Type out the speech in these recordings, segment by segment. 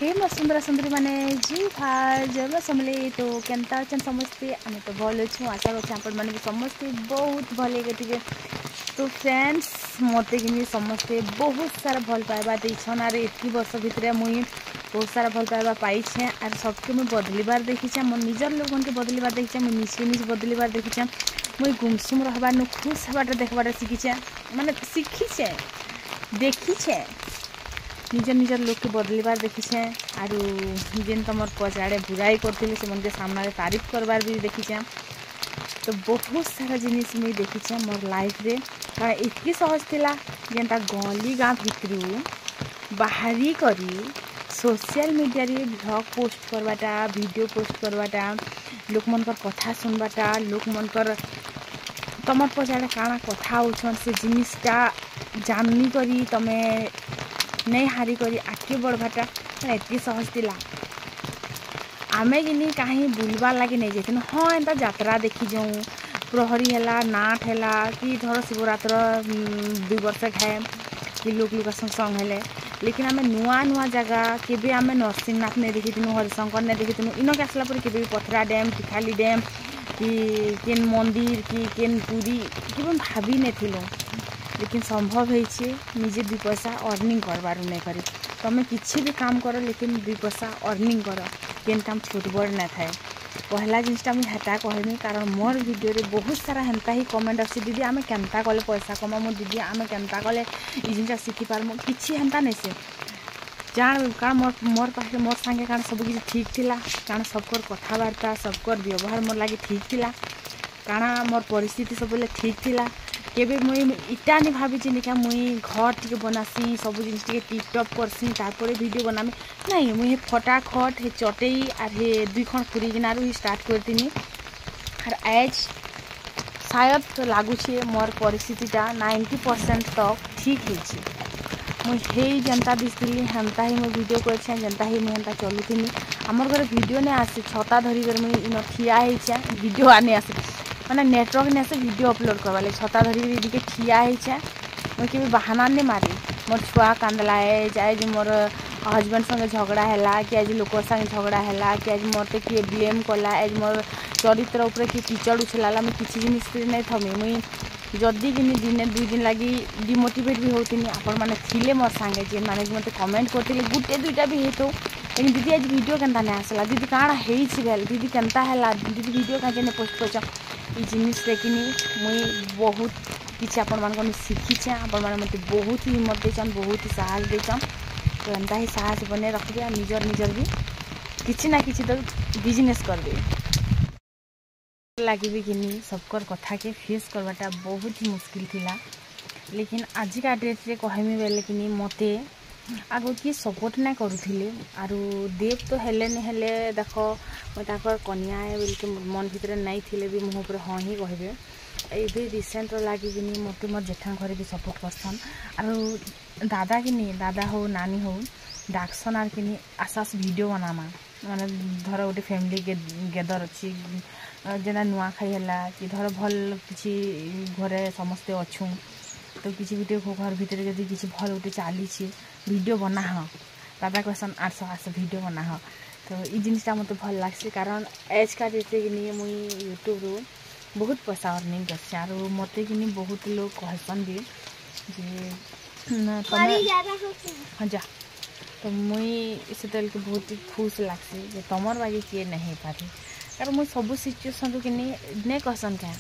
हे मोर सुंदर सुंदरी माने जी भार जब समले तो केनता अछन समस्ते आमे तो भल अछु आशा करछ आपण माने समस्ते बहुत भले गतिके। तो फ्रेंड्स मते किनी समस्ते बहुत सारा भल पाइबा देछन आर एती वर्ष भितरे मुई बहुत सारा भल पाइबा पाई छे आर सबके मुई बदलिबार देखि छे मोर निजर लोगन के बदलिबार देखि छे मुई निजे निज बदलिबार देखि छे मुई गुमसुम रहबा नु खुश हबाटा देखबाटा सीखी छे माने सीखी छे देखी छे निजर निजर लोग के बदलिबार देखी छे आरु जेन तमर पचाड़े बुराई करथिले से मन के सामने तारीफ करबार भी देखी छे। तो बहुत सारा जिनिस मुई देखी छे मोर लाइफ रे कारण एतकी सहज थिला जेनता गली गाँ भितरू बाहरी करी सोशल मीडिया रे ब्लॉग पोस्ट करबाटा वीडियो पोस्ट करबाटा लोक मनकर कथा सुनबाटा लोक मनकर तमर पचाड़े काना कथा होछन से जिनिसटा जाननी करी तमे नहीं हारी करी आगे बढ़वाटा एतकी सहज थिला। आमे किनी कहीं बुलबार लगे नहीं जाती हाँ एंता यात्रा देखी जाऊँ प्रहरी है नाट है कि धर शिवरात्र 2 वर्ष खाए कि लोक लुका संग हेले लेकिन आमे नुआ नुआ जगह केबे आमे नरसिंहनाथ नहीं देखी थी हरिशंकर नहीं देखी थी इनके आसला पर केबे पथरा डैम टिखाली डैम कि केन मंदिर कि केन पुरी केबे भाभी नहीं थिलो लेकिन संभव है निजे 2 पैसा अर्निंग करबार नहीं करी तमें किसी भी काम कर लेकिन 2 पैसा अर्निंग कर केन काम छोट बड़ ना थाए पहला जिनटा मुझे हेता कहमी कारण मोर वीडियो रे बहुत सारा हेन्ता ही कमेंट आसी दीदी आमे केनता कले पैसा कमामु दीदी आमे केनता कले ई जिनटा शिखि पारमु किछि हेन्ता नहीं से जान कारण मोर पाखे मोर संगे कारण सब किछि ठीक थिला कारण सबकर कथावार्ता सबकर व्यवहार मोर लागे ठीक थिला कारण मोर परिस्थिति सब बेले ठीक थिला केबे मुई इटा नहीं भाभी निका मुई घर टिके बनासी सब जिनिस टिके टिपटप करसी तारपरे वीडियो बनामी नहीं मुई फटाखट हे चटेई आर हे 2 खण पूरी गिनारू ही स्टार्ट करतीनी आर आज शायद तो लागू छे मोर परिस्थितिटा 90% तक ठीक है मुई हे जनता दिसली हेन्ता ही मुई वीडियो करछे जनता ही मुई हेन्ता चलुथिनी हमर घर वीडियो ने आसे छता धरी कर मुई इन ठिया हेछे वीडियो आने आसे माने नेटवर्क ने से वीडियो अपलोड करवा ले छता धरी दीदी ठिया है मुझे केबे बहाना नहीं मारी मोर छुआ कांदला है जाए जो मोर हजबैंड संगे झगड़ा है कि आज लोक संगे झगड़ा है कि आज मत किए ब्लेम कला आज मोर चरित्र उपर किए कीचड़ उछलाला मुझे किसी जिनिस नहीं थमी मुई जदि कि दिने 2 दिन लगी डिमोटिवेट भी होती आपण मैंने थिले मोर संगे जे माने मत कमेंट करते गुटे 2टा भी हेतु लेकिन दीदी आज वीडियो केनता नहीं आसला दीदी काଣା हेछि भेल दीदी केनता है दीदी वीडियो काजे नहीं पोस्ट कर ई जिनिस देखिनी मुई बहुत किसी आपण मान शिखीचे आपण मैंने मत बहुत ही हिम्मत देचन बहुत ही साहस देचन तो एंता ही साहस बने रखिए निजर निजर भी किसी ना किसी तो बिजनेस कर दे लगे कि सबकर कथा के फेस करवाटा बहुत ही मुश्किल थिला लेकिन आजिका डेट रे कहमी बेले कि मते आगो किए सपोर्ट ना करुले आरु देव तो हेले नहीं हेले देख मैं कन्या है बोल के मन भितर नहीं थिले भी मुँह पर हाँ ही कहबे ये रिसेंट लगे कि मत मोर जेठा घर भी सपोर्ट करसन आरु दादा कि दादा हो नानी हो डाकसन आर कि आसास वीडियो बनामा माने धर गोटे फैमिली गेदर अच्छी जेना नुआ खाई है कि धर भल किसी घरे समस्ते अच्छू तो किसी गोटे घर भितर जब किसी भल गोटे चली वीडियो बना हाँ दादा कहसन 800 वीडियो बना हाँ तो ये जिनटा मत भल लगे कारण एज का डेट कि मुई यूट्यूब रू बहुत पैसा अर्निंग कर मत कि बहुत लोग कहसन भी हाँ जा तो मुई इस तेल के बहुत ही खुश लगे तुमर बागे किए नहीं पारे कारण मुझे सब सिचुएसन कि नहीं कहसन क्या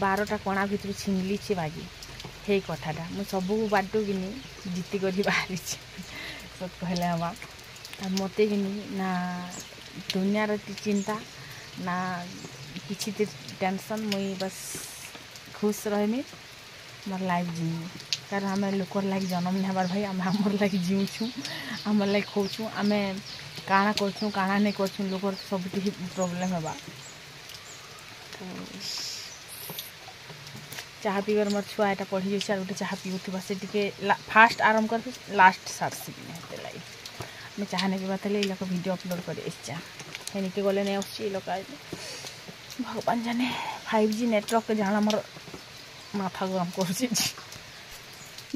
12टा कणा भितर छिंगली बागी हे कथाटा मुझे सब बाटू कि जीती कर बाहरी सब कहले हवा मत कि ना दुनियार चिंता ना किसी टेंशन मुई बस खुश रहमी मोर लाइफ जीवी कारण आम लोकर लगे जन्म नहीं हबार भाई आम आमर लगे जीवुँ आमर लगे खोचु आम काଣା करछुँ काଣା नहीं करछुँ लोकर सब प्रॉब्लम हवा तो चाह पीवर मोर छुआ एटा पढ़ी जाइए और गोटे चाह पीऊा से फास्ट आरंभ कर लास्ट सार्सी लगे मैं चाह नहीं पीवा ये लोग वीडियो अपलोड कर हेनिके गले नहीं आसुची लोक भगवान जाने 5G नेटवर्क जाना मोर माथा गरम कर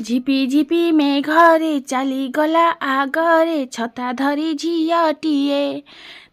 झिपी झिपी मेघरे चलीगला आगरे छता धरी झियटिए।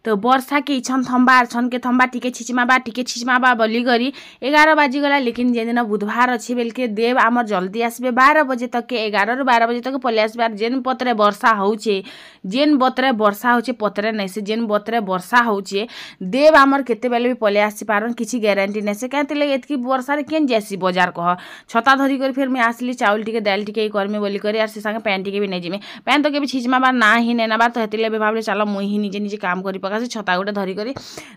तो वर्षा के छन थम्बा छन के थम्बा टिके छिचमाबा बोली करी 11 बाजीगला। लेकिन जेदिन बुधवार अच्छी बेलके देव आमर जल्दी आसबे 12 बजे तक के 11 ରୁ 12 बजे तक पलि आसबे। जेन पत्रे वर्षा होचे जेन बतरे वर्षा होचे पत्रे नहीं से जेन बतरे वर्षा होचे देव आमर केते बेले भी पलि आसी पारन किछि ग्यारंटी नहीं से कहते लगे एतकी वर्षा रे केन जैसी बाजार कह छता धरी कर फिर मैं आसली चाउल टिके दाल टिके करमे बोली करी। आर से संगे पैन टिके भी नहीं जिमे पैन तो के भी छिचमाबा ना ही नेना बार तो हेतिले भी भाबले चलो मुई ही निजे निजे काम करी पका से छता गोटे धरी करी।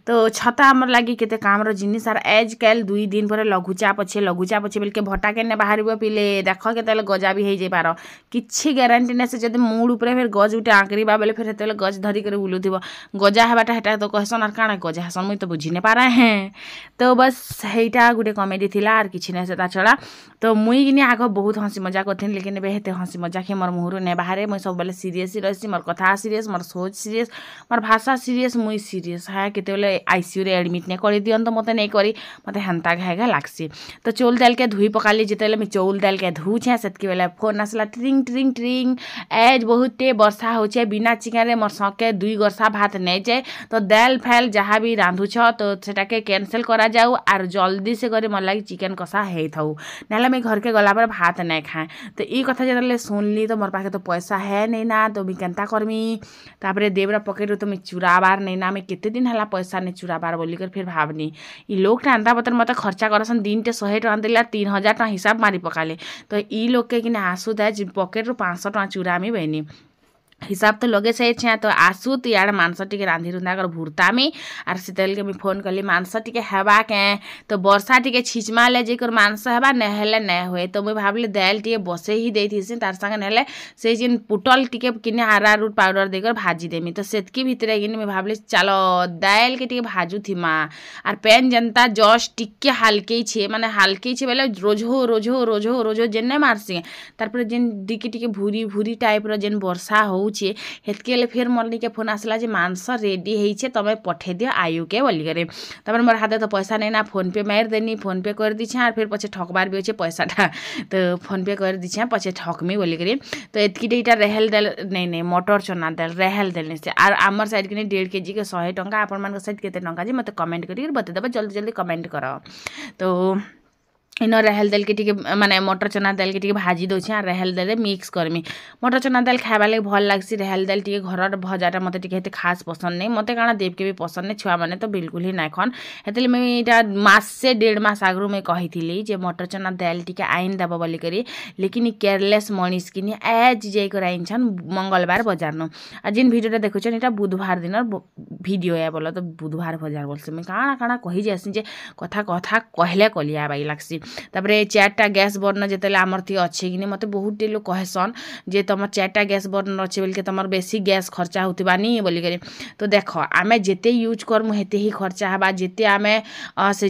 तो छता आमर लगी केते काम जिनिस आर एज कैल 2 दिन पर लघुचाप अच्छे बेलके भटा के बाहर पिले देख के गजा भी हो पार किसी ग्यारंटी नहीं से जब मूड उपर फिर गज उठे आंकरीबा बेले फिर हेतले गज धरिक बुलूब गजा हेबाटा हेटा तो कहसन आर काଣା गजा हेसन मुई तो बुझी नहीं पारा हैं। तो बस हेटा गोटे कमेडी थिला आर किछि नहीं से छड़ा। तो मुई किनी आग बहुत हसी मजाक करथिन लेकिन एबे हेते हसी मजाक मोर मुहरु नहीं बाहर मुई सब बेले सीरियस ही रही मोर कथा सीरियस मोर सोच सीरियस मोर भाषा सीरियस मुई सीरियस है केते बेले आईसीयू रे एडमिट नहीं कर दियन तो मते नहीं करी मते हेंता घाएगा लागसी। तो चौल दाल के धुई पकाली जिते मैं चौल दाल के धुचे सेतकी बेले फोन आसला ट्रिंग ट्रिंग ट्रिंग एज बहुते वर्षा होचे बिना चिकेन रे मोर सके 2 गरसा भात नहीं जाए। तो दाल फैल जहाँ भी रांधुछ तो सेटा के कैंसिल करा जाऊ आर जल्दी से करे मोर लगी चिकेन कषा हे थाऊ ना मैं घर के गला पर भात नहीं खाए। तो ये कथा जो सुनली तो मोर पाखे तो पैसा है नहीं ना तो मैं केनता करमी तापर देवरा पकेट तो मैं चुराबार नहीं ना मैं केते दिन हला पैसा नहीं चुराबार बोलिकर फिर भावनी ई लोग टांता पतर मत खर्चा करसन दिन टे 100 टका देला 3000 टका हिसाब मारी पकाले। तो ई लोग के कि आसू था पकेट रू 500 टका चुरामी बहनी हिसाब तो लगे से छे। तो आसू तो यार मांस टिके रांधि रुंधा कर भूरतामी आर सीतल के फोन कली मांस टिके हेबा के तो वर्षा टिके छिचमा ले जेकर मांस हेबा नहेले नहीं हुए। तो मुई भाबले दाल टिके बसे ही देथि तार संगे नहेले से जिन पुटल टिके किने आरा रूट पाउडर देकर भाजी देमी। तो सेतकी भितरे किने मुई भाबले चलो दाल के टिके भाजू थी माँ आर पैन जनता जस्ट टिके हल्के छे माने हल्के छे बेले रोजो रोजो रोजो रोजो जेने मारसी तारपर जेन टिके टिके भूरी भूरी टाइप रो जेन वर्षा हो हेतके फिर मल्ली के फोन आसला जे मांस रेडी है तमें पठे दियो आयु के बोली करे। तब मोर हाथ तो पैसा नहीं ना फोन पे मार देनी फोन पे कर दीछे आर फिर पछे ठकबार भी अच्छे पैसाटा तो फोन पे कर दीछे पछे ठकमी बोली करी। तो एतकीटा रेहल दाल नहीं मटर चना दाल रेहल दाल नहीं आर आमर साइड के 1.5 केजी के 100 टंका आपण मान साइड केते टंका जी मत कमेंट करी बतेदेव जल्दी जल्दी कमेंट कर। तो इन रेहल दाल के टिके माने मटर चना दाल के टिके भाजी दोछे आ रेहल दाल मिक्स करमी मटर चना दाल खाइबा लगे भल लागसी रेहल दाल टिके घर भजाटा मते टिके हेते खास पसंद नहीं मते काना देव के भी पसंद नहीं छुआ माने तो बिल्कुल ही ना खन हेतले मैं इटा मास से 1.5 मास आगरू मैं कहिथिली जे मटर चना दाल टिके आइन दब बोली करी लेकिन केयरलेस मनीष किनी एज जे कर आइन छन मंगलबार बाजार न आ जिन वीडियोटा देखुछन इटा बुधवार दिन वीडियो है बोला तो बुधवार बाजार बोलसे मैं काना काना कहि जासी जे कथा कथा कहले कलिया बाई लागसी। तापर 4टा गैस बर्नर जिते आमर थी अच्छे कि मत बहुत लोग कहसन जे तुम 4टा गैस बर्नर अच्छे बोल के तुम बेसी गैस खर्चा होती बोलिक। तो देख आम जिते यूज करमु हेते ही खर्चा हवा जिते आम से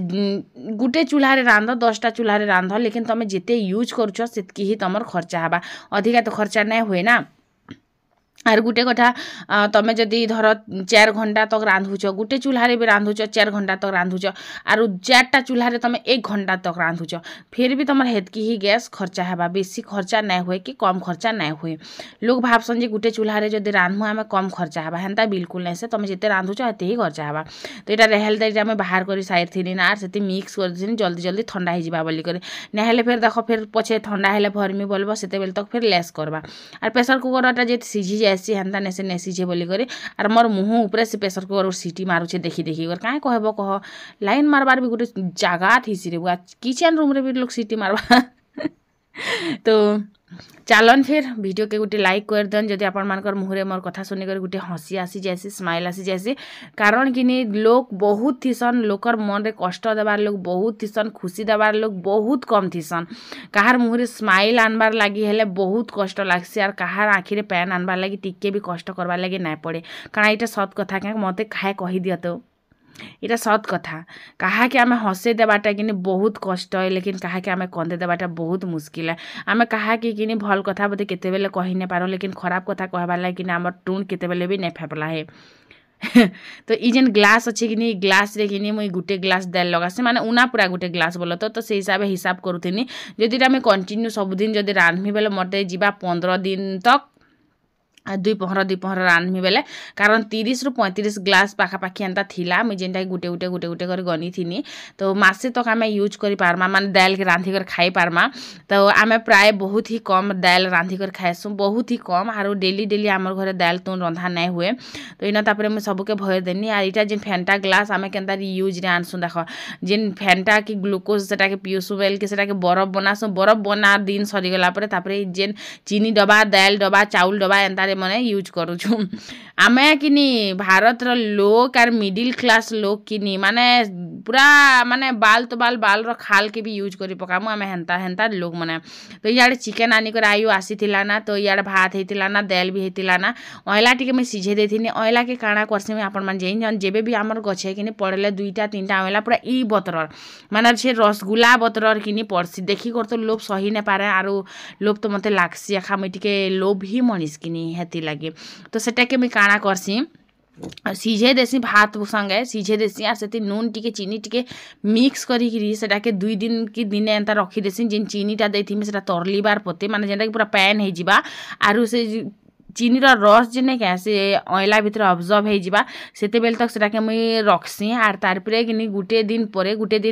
गोटे चूल्हारे रांध 10टा चूल्हारे रांध लेकिन तुम जिते यूज करुच सेतकी ही तुम खर्चा हवा अधिका तो खर्चा नहीं हुए ना। आर गुटे कथा तमें जदि धर 4 घंटा तक रांधुच गोटे चूल्हारे भी रांधुच 4 घंटा तक रांधुच आर 4टा चूल्हारे तुम 1 घंटा तक रांधुच फिर भी तुम हेतकी ही गैस खर्चा हेबा बेसी खर्चा नहीं हुए कि कम खर्चा नहीं हुए। लोग भावसन जे गोटे चूल्हारे जदि रांधु आम कम खर्चा हेबा हेन्ता बिल्कुल नहीं से तुम जिते रांधुच हेते ही खर्चा हेबा। तो यहाँ रेहल दाल आम बाहर कर सारी ना आर से मिक्स कर जल्दी जल्दी ठंडा हो बोलिक नहेले फिर देख फिर पछे ठंडा हेले भरमी बोलबो सेते बेले तक फिर लेस करबा। आर प्रेसर कुकरटा जे सिझी ऐसी हेन्ता नेसे नेसीजे बोली करे आर मोर मुँह ऊपर से प्रेसर कुकर सीटी मारुचे देखी देखी कर काहे कहब कह लाइन मारबार भी गोटे जगह थी रे बुआ किचन रूम रे भी लोग सीटी मारबा। तो चलन फिर वीडियो के गोटे लाइक कर देन जदि आपण मानकर मुहरे मोर कथा सुनी कर गोटे हसी आसी जैसी स्माइल आसी जैसी कारण कि लोग बहुत थीसन लोकर मन रे कष्ट देवार लोग बहुत थीसन खुशी देवार लोग बहुत कम थीसन कहार मुहरे स्माइल आनबार लगी हेले बहुत कष्ट लागसी आर कहार आखिरे पैन आनबार लगी टिके भी कष्ट करबार लगी ना पड़े कारण यहाँ सत कथा क्या मत खाए कही दिया। तो इटा सत कथा कहा कि आम हसे देवाटा कि बहुत कष्ट है लेकिन कहा कि आम कंदे देवाटा बहुत मुस्किल है। आम कहा कि भल कथा बोधे केते बेले कही नहीं पारो लेकिन खराब कथा कहबार लगे कि आम टूण केते बेले भी नहीं फेपला है तो ई जेन ग्लास अच्छे कि ग्लास रे कि मुई गुटे ग्लास दाल लगासी माने उना पूरा गुटे ग्लास बोल तो से हिसाब करूथिनी जदि आम कंटिन्यू सबुदिन जदि रांधमी बेले मते जीवा 15 दिन तक दुई पहर रांधमी बेले कारण 30 रु 35 ग्लास पाखापाखि एंता थिला मुझे जेनटा गुटे गुटे गुटे गुटे कर गनी थी तो मासे तक आम यूज कर पार्मा माने दाल के रांधि कर खाई पार्मा तो आम प्राय बहुत ही कम दाल रांधि कर खाएसु बहुत ही कम आरो डेली डेली आमर घरे दाल तो रंधा नहीं हुए तो इना तापर मुझे सबके भय देनी आर इटा जेन फेंटा ग्लास आम के यूज रे आनसु देख जेन फेंटा कि ग्लुकोज से पिउसु बेल के से बरफ बनासु बरफ बना दिन सरीगला जेन चीनी डबा दाल डबा चाउल डबा एंता मने यूज करूछु आमे किनी भारत रो लोग आर मिडिल क्लास लोग किनी माने पूरा माने बाल तो बाल रो खाल के भी यूज करी पकामु आमे हेंता लोग मने तो यार चिकन आनी कर आयु आसीथिला ना तो यार भात हेतिला ना दाल भी हेतिला ना ओइला टिके मैं सिझे देथिनी ओइला के काଣା करसी मैं आपन मन जेन जेबे भी हमर गछे किनी पड़ले 2टा 3टा ओइला पूरा ई बतरर माने छे रसगुल्ला बतरर किनी पड़सी देखी कर तो लोभ सही ने पारे आरो लोभ तो मते लागसी आखा मैं टिके लोभ ही मनिस किनी हेती लागे तो सेटा के मैं काଣା करसी सीझे देसी भात संगे सीझे देसी आर से नून टिके चीनी टिके मिक्स करी सेटा के 2 दिन की दिने एंता रखी देसी जेन चीनीटा देथिमी सेटा तरली बार पते माने जेनटा पूरा पैन हे जिबा आरु से चीनीर रस जेने क्या से ऑयला भितर अब्जर्व हो जावा सेते बेल तक सेटा के मुई रखसी आर तार परे किनी गुटे दिन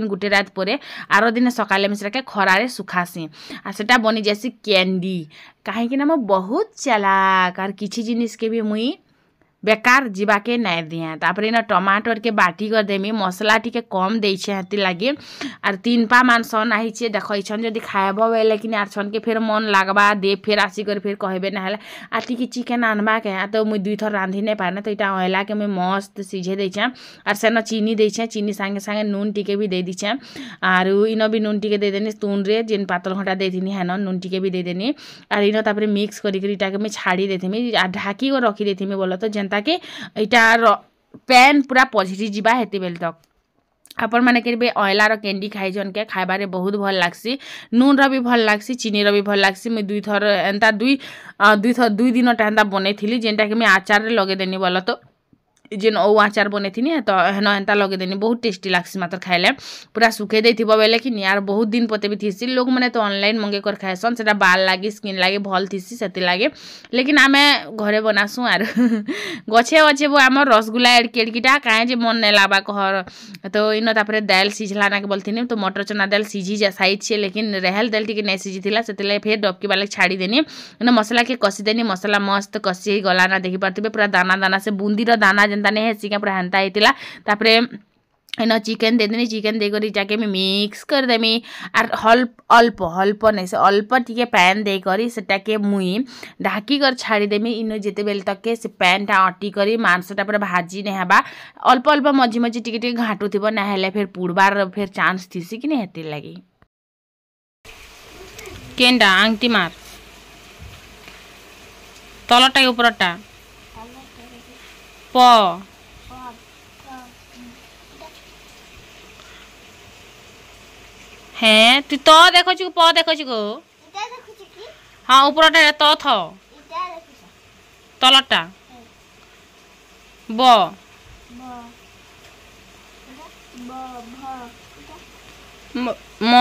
गुटे रात परे आरो दिन सकाले में सेटा के खरारे सुखासी आ सेटा बनी जैसी कैंडी काहे कि ना मैं बहुत चालाक आर किछि जिनिस के भी मुई बेकार जीवा के नहीं दिए तापर इन टमाटर के बाटी कर देमी मसला टिके कम दे हेती लगे आर 3 पा मान सन आई देख छन जदि खाएब बेले कि आर छन के फिर मन लागबा दे फिर आसी कर फिर कहबे ना आ टिके चिकेन आनबा के तो मुई 2 थर रांधि नहीं पारे तो इटा ओहला के मुई मस्त सीझे देछे आर सेन चीनी देछे चीनी संगे संगे नून टिके भी दे दीछे आर इन भी नून टिके दे देनी तून रे जेन पातल घंटा देथिनी हेन नून टिके भी दे देनी आर इन तापर मिक्स करी इटा के मुई छाड़ी देथिमी आ ढाकी को रखी देथिमी बोलो तो ताकि इटार पैन पूरा पझिरी जीवा हेते बेल तक आपण माने के ऑयलार कैंडी खाई जन के खाइबारे बहुत भल लागसी नून रो भी भल लागसी चीनी रो भी भल लागसी मैं 2 थर एंता 2 दिन एंता बनैथिली जेनटा कि मैं आचार रे लगे देनी बोला तो जेन ओ आचार बने थी तो हेन एंता लगे देनी बहुत टेस्टी लागसी मात्र खाइले पूरा सुखे देथिबो बेले कि यार बहुत दिन पते भी थीसी लोग माने तो ऑनलाइन मंगे कर खाएसन सेटा बाल लागी स्किन लागी भल थीसी सेति लागे लेकिन आमे घरे बनासु आर गछे गछे वो हमर रसगुल्ला एडकेडकीटा काहे जे मन नै लाबा कहर तो इन तापरे दाल सिझला ना के बोलथिनी तो मटर चना दाल सिझी जा साइज छे लेकिन रेहल दाल टिके नै सिझिथिला सेतिले फेर डबकी वाले छाड़ी देनी इन मसला के कसी देनी मसला मस्त कसी गला ना देखि पारतिबे पूरा दाना दाना से बूंदी रो दाना जेंता ने हेसी के पूरा हेंता हेतिला तापरे इन चिकेन दे देनी चिकेन देकर जाके मैं मिक्स कर देमी आर अल्प अल्प नहीं से अल्प टिके पैन देकर सेटा के मुई ढाकी कर छाड़ी देमी इन जेते बेल तक के से पैन टा अटी करी मांसटा पूरा भाजी नहीं हेबा अल्प अल्प मझी मझी टिके टिके घाटू थिबो ना हेले फिर पुड़बार फिर चांस थीसी कि नहीं हेती लगी केंडा आंगटी मार तलटा के ऊपरटा प हैं तू तो देखो छु प देखो छु इटा देखो छु की हां ऊपरटा तो थ इटा देखो छु तलटा ब ब म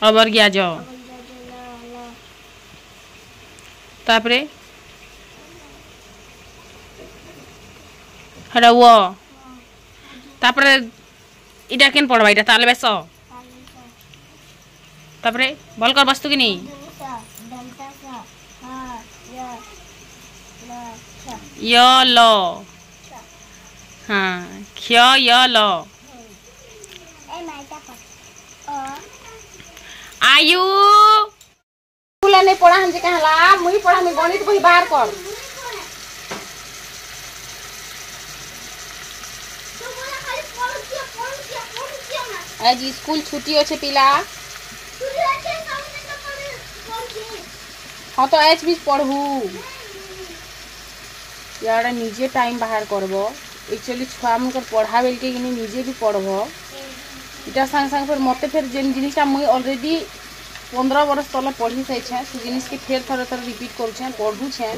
अबर गया जो तापरे हड़ा वो तापरे इटा केन पड़वा इटा ताले बेस तापरे भल कर बस्तु कि नहीं य ल हाँ ख्य य ल आयु स्कूल नहीं पढ़ा हम जे कहला मुई पढ़ा में गणित बही बाहर कर आज स्कूल छुट्टी अच्छे पिला हाँ तो आज भी पढ़ू यार निजे टाइम बाहर करब एक्चुअली छुआ मन पढ़ा बेल के निजे भी पढ़ब इटा संग संग फिर मत फिर जेन जिनिसटा मुई ऑलरेडी 15 बरस तले पढ़ी साइछे से जिनिस के फेर थरे थरे रिपीट करूछे पढ़ुछे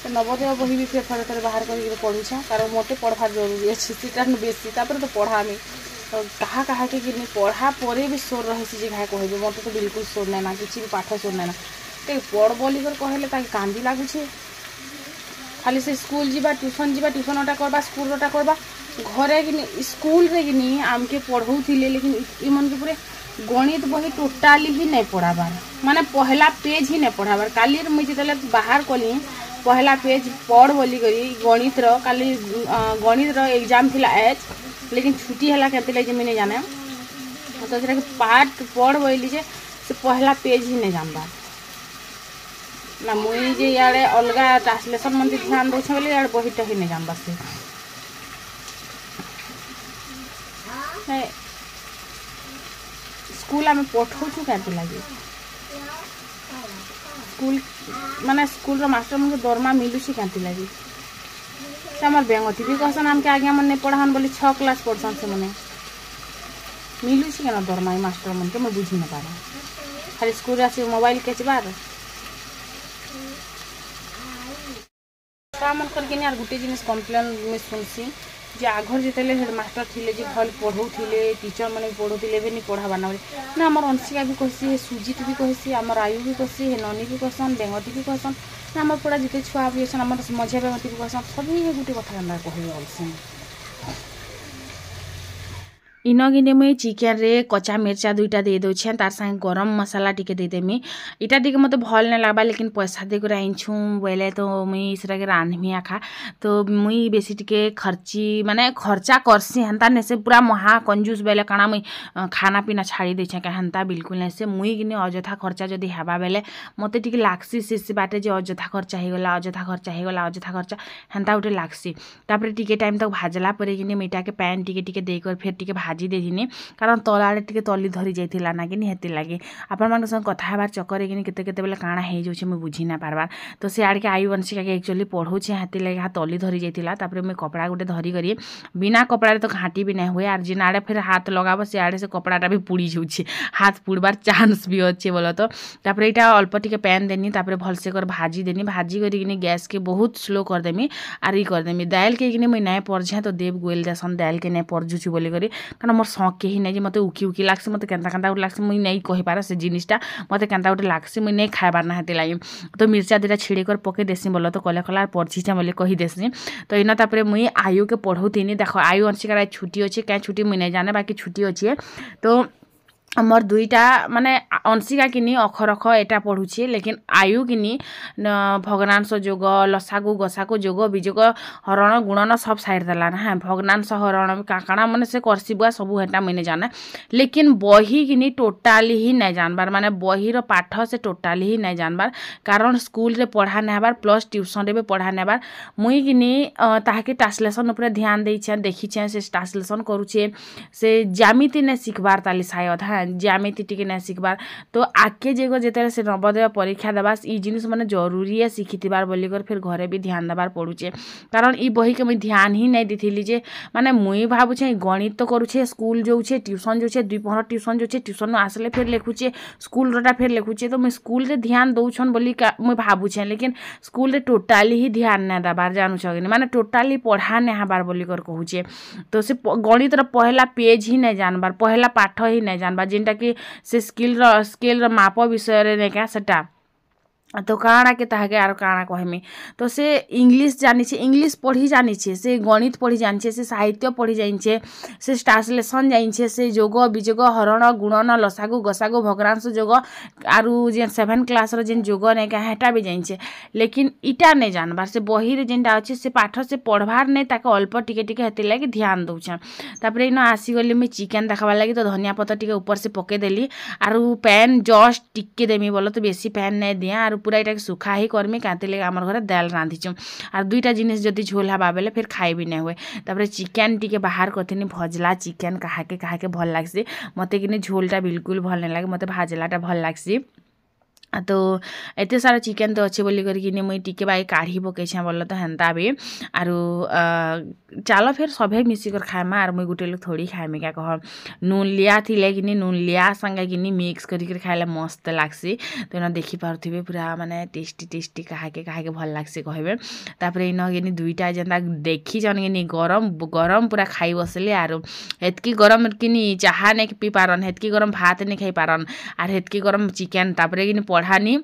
तो नवोदय बही भी फेर थरे थरे बाहर कर पढ़ुछे कारण मते पढ़ार जरूरी अच्छे सीटा बेसी तापर तो पढ़ामी तो कहा कहा के कि पढ़ा पर भी सोर रहे जे घाय कहबे मते तो बिल्कुल सोर नै ना किछि भी पाठ सोर नै ना ते पढ़ बोली कर कहले ताके कांदी लागुछे खाली से स्कूल जीवा ट्यूशनटा करबा स्कूलटा करबा घरे कि स्कूल रे कि आमके पढ़ौथिले लेकिन इमन के पूरे गणित बही टोटाली ही नहीं पढ़ाबार माने पहला पेज ही नहीं पढ़ाबार काली मुझे जितले बाहर कली पहला पेज पढ़ बोली करी गणित रो काली गणित रो एग्जाम थिला एच लेकिन छुट्टी हला केते ले जे मैं नहीं जाने तो सेटा के पाठ पढ़ बोली जे से पहला पेज ही नहीं जानबा ना मुई जे यारे अलगा ट्रांसलेशन मन ध्यान दोछ बोली यार बहीटा ही नहीं जानबा से स्कूल आम पठाऊँ क्या लगे स्कूल माने स्कूल मास्टर मन दरमा मिलूसी क्या लगे आम बेंगटी भी कहसन आमके आज्ञा मन नहीं पढ़ान बोली 6 क्लास पढ़सन से मैंने मिलूसी क्या दरमा मास्टर मन के मैं बुझी न पारे खाली स्कूल आसी मोबाइल केचबार मन करके यार गोटे जिनिस कम्प्लेन में सुनसी जे आगर जिते हेडमास्टर थे जे भल पढ़ौले टीचर मैंने भी पढ़ौले नहीं पढ़ाबा ना ना आम अंशिका भी कहसी हे सुजीत भी कहसी आम आयु भी कहसी हे ननी भी कहसन बेंगटी भी कहसन ना आम पड़ा जिते छुआ भी अच्छे आम मझिया बेंगटी भी कहसन सभी गोटे कथा कहना कह बोलसन इनो गिने मुई चिकेन रे कच्चा मिर्चा दुईटा दे दउछे तार संगे गरम मसाला टिके दे देमी इटा टिके मते भल नै लागबा लेकिन पैसा दे कर आइछु बोले तो मुई इसरा के रांधमी आखा तो मुई बेसी टिके खर्ची माने खर्चा करसी हंता ने से पूरा महा कंजूस बेले काना मुई खाना पीना छाड़ी देछे का हंता बिल्कुल नै से मुई गिने अजथा खर्चा जदी हेबा बेले मते टिके लागसी से बाटे जे अजथा खर्चा हे गला अजथा खर्चा हंता उठे लागसी तापर टिके टाइम तक भाजला परे गिने मीठा के पैन टिके टिके दे कर फिर टिके भाजी देथिनी कारण तल आड़े टिके तली धरी जाइथिला ना कि हेति लागे आपण मान संग कथा हेबार चक्कर कि केते केते बेले काଣା हे जाउछे मैं बुझी ना पारबार तो से आड़ के आयु वंशिका के एक्चुअली पढ़ौछे हाथी लागे हाथ तली धरी जाइथिला तापर मैं कपड़ा गोटे धरी करी बिना कपड़ा तो घाटी भी नहीं हुए आर जिन आड़े फिर हाथ लगाबो से आड़े से कपड़ाटा भी पुड़ी जाउछे हाथ पुड़बार चांस भी अच्छे बोलो तो तापर एटा अल्प टिके पैन देनी तापर भलसे कर भाजी देनी भाजी करी गैस के बहुत स्लो कर देमी आर ई कर देमी दाल के किने मैं नहीं पढ़े तो देव गोयल देसन दाल के नहीं पढ़जुछु बोली करी कारण मोर शौक के ही नहीं मते उकी उकी लागसे मते केंता केंता उठे लागसे मुई नहीं कहि पारा से जिनिसटा मते केंता उठे लागसे मुई नहीं खाइबार ना हेति लागि तो मिर्चा दिटा छिड़ी कर पके देसी बोलो तो कले कला पड़छीचा बोले कहि देसी तो इना तापरे मुई आयु के पढ़ौतिनी देखो आयु अंशिका छुट्टी अछि क्या छुट्टी मुई नहीं जाने बाकी छुट्टी अछि तो आमर दुईटा माने अंशिका किनी अखर अख एटा पढ़ुछे लेकिन आयु किनी भग्नांश जोग लसागु गसागु जोग बिजोग हरण गुणन सब साइड देला ना भग्नांश हरण काकाणा माने से करसिबुआ सब हेटा मैंने जाना लेकिन बही किनी टोटाली ही नहीं जानबार माने बही रो पाठ से टोटाली ही नहीं जानबार कारण स्कूल रे पढ़ा नहीं हबार प्लस ट्यूशन रे भी पढ़ा नहीं हबार मुई किनी ताहाके ट्रांसलेशन ऊपर ध्यान देइछे देखिछे से ट्रांसलेशन करूछे से ज्यामिति ने सिखबार ताली शायद ज्यामिति टिके ना सिखबार तो आके जेगो जेते से नवोदय परीक्षा देबा ई जिनिस माने जरूरी है सिखितिबार बोली कर फिर घरे भी ध्यान देबार पड़ुचे कारण ई बही के मैं ध्यान ही नहीं दिथिली जे माने मुई भाबुछे गणित तो करूछे स्कूल जोछे ट्यूशन जोछे दुई पहर ट्यूशन जोछे ट्यूशन आसले फिर लिखुछे स्कूल रोटा फिर लिखुछे तो मैं स्कूल रे ध्यान दउछन बोली मुई भाबुछे लेकिन स्कूल रे टोटाली ही ध्यान ना देबार जानूछ कि माने टोटाली पढ़ा नहीं हबार बोली कर कहूछे तो से गणित रो पहला पेज ही नहीं जानबार पहला पाठ ही नहीं जानबार जेनटा कि से स्केल माप विषय रे क्या सेटा तो काଣା के ताहाके आरो काଣା कहमी तो से इंग्लिश जानी छे इंग्लिश पढ़ी जानी छे से गणित पढ़ी जानी छे से साहित्य पढ़ी जानी छे से ट्रांसलेशन जानी छे से जोग बिजोग हरण गुणन लसागु गसागु भग्नांश जोग आरु जे 7 क्लास रो जेन जोग नै का हेटा भी जानी छे लेकिन इटा नै जानबार से बही रे जेनटा अछि से पाठ से पढ़बार नै ताके अल्प टिके टिके हेति लागि ध्यान दउछा तापरे इनो आसी गली में चिकन देखबा लागि तो धनिया पत्ता टिके ऊपर से पके देली आरु पैन जस्ट टिके देमी बोलो तो बेसी पैन नै दिया आरु पूरा इटा सुखा ही करमी काते ले हमर घरे दाल रांधिछु आर दुईटा जिनिस जदी झोल हबा बेले फिर खाइ भी नै होय तापरे चिकन टिके बाहर कथिनी भजला चिकन काहाके भल लागसी मते किने झोलटा बिल्कुल भल नै लागे मते भाजलाटा भल लागसी तो एते सारा चिकेन तो अच्छे बोली करके मुई टिके बाई काढ़ी पकईछे बोल तो हेन्ता भी आरु चलो फिर सभे मिसिकर खाएमा आर मुई गुटे लोग थोड़ी खाएमी क्या कह नून लिया थिले कि नून लिया संगे कि मिक्स करके खाइले मस्त लागसी तो इना देखी पारुथिबे पूरा माने टेस्टी काहाके भल लागसी कहबे तापर इन कि दुईटा जेनता देखी जन कि गरम गरम पूरा खाई बसले आरु हेतकी गरम कि चाहा नहीं पी पारन हेतकी गरम भात नहीं खाई पारन आर हेतकी गरम चिकेन तापर कि पढ़ानी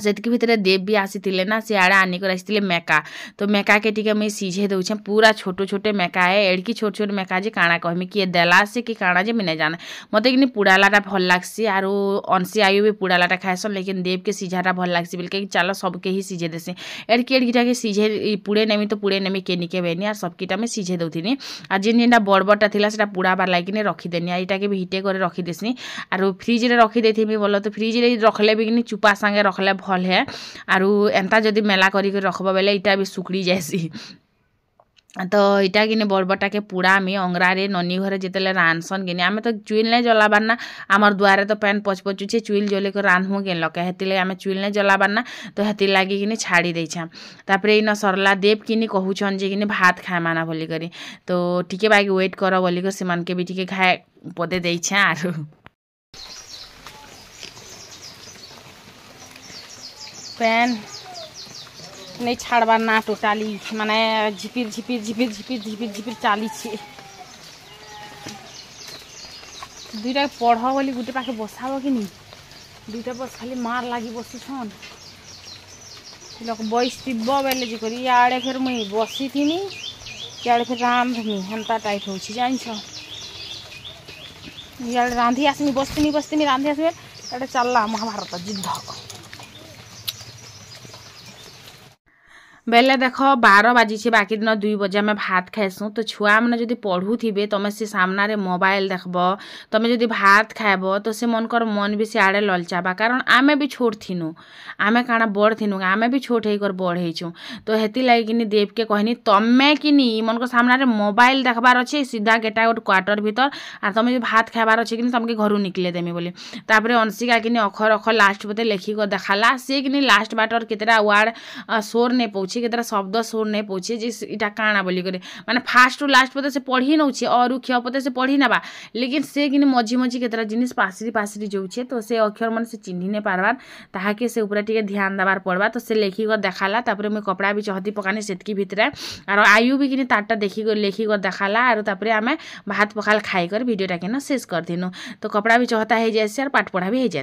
सेतकी भितर देव भी आसी ना सियाड़े आनिकर आसी मेका तो मेका के टिके मुई सीझे दौछे पूरा छोटे छोटे मेका है एड़की छोट छोट मेका जे काଣା कहमी किए देला से कि काଣା जे मिने जाना मते कि पुड़ालाटा भल लागसी आरो अंशी आयु भी पुड़ालाटा खाएसन लेकिन देव के सीझाटा भल लागसी बोलके चलो सबके ही सीझे देसी एड़की एड़कीटा के सीझे पुड़े नेमी तो पुड़े नेमी के निके बेनी आर सबकीटा में सीझे दौथिनी आ जेन जेनटा बड़ बड़टा थिला सेटा पुड़ाबार लागिने रखीदेनी आईटा के भी हिटे करे रखी देसी आरो फ्रिज रे रखी देथिबी बोलो तो फ्रिज रे रखले भी कि चुपा संगे रखले भल है आरु एंता जदि मेला करी रखब बेले इटा भी सुकड़ी जाएसी तो इटा कि बड़बटा के पुड़ा आम अंगरा ननी घरे जिते रांधसन कि आम तो चुइल नहीं जलाबार ना आमर दुआरे तो पैन पचपचुचे चुइल जले कर रांधमु के लके हेती आम चुइल नहीं जलाबार ना तो हेती लगी कि छाड़ी देछा तापर इन सरला देव कि कहून जे कि भात खाए माना बोली करी तो टिके बाकी वेट कर बोली कर से के भी टिके खाए पदे देछे आरु पैन नहीं छाड़बार ना टोटाली माने झिपिर झिपिर झिपिर झिपिर झिपिर झिपिर चली दुईटा पढ़ बोली गोटे पाखे बसाब कि दुईटा बस खाली मार लगी बसीछन लोक बैस थी बेले जी कर इे फिर मुई बसी थी इे फिर रांधमी हेन्ता टाइप हो जान इे रांधि आसमी बसती रांधि आसमी इे चलला महाभारत युद्ध बेले देख 12 बाजी बाकी दिन 2 बजे आम भात खाएसु तो छुआ मैंने जदि पढ़ुवे तुम से सामने मोबाइल देखब तुम जदि भात खाएब तो से मनकर मन भी सियाड़े ललचाबा कारण आमे भी छोट थिनु आमे काना बड़ थिनु आमे भी छोट होकर बड़ होइछु तो हेती लगी देव के कहनी तमें कि मन सामने मोबाइल देखबार अच्छे सीधा गेटा गोटे क्वार्टर भीतर आर तुम जो भात खाबार अच्छे कि तुमके घर निकले देमी बोली तापर अंशिका कि अखर अखर लास्ट बते लेखिक देखाला सी कि लास्ट बाटर केतरा वार्ड सोर नहीं पहुँचे केतरा शब्द सोर नहीं पहुँचे जे इटा काଣା बोली करे माने फास्ट टू लास्ट पते से पढ़ी नौछे और क्ष पते से पढ़ी नबा लेकिन से कि मझी मझी केतरा जिनिस पासरी पासरी जोछे तो से अक्षर मन से चिन्ही नहीं पारबार ताहाके से ऊपर टिके ध्यान देबार पड़बा तो से लेखिक देखाला तापर मैं कपड़ा भी चहती पकानी सेतकी भितरे और आयु भी कि तारटा देखिक लेखिक देखाला और तापर आमे भात पखाल खाई कर वीडियोटा के शेष कर दिनु तो कपड़ा भी चहता हो जाए और पाठ पढ़ा भी हो जाए।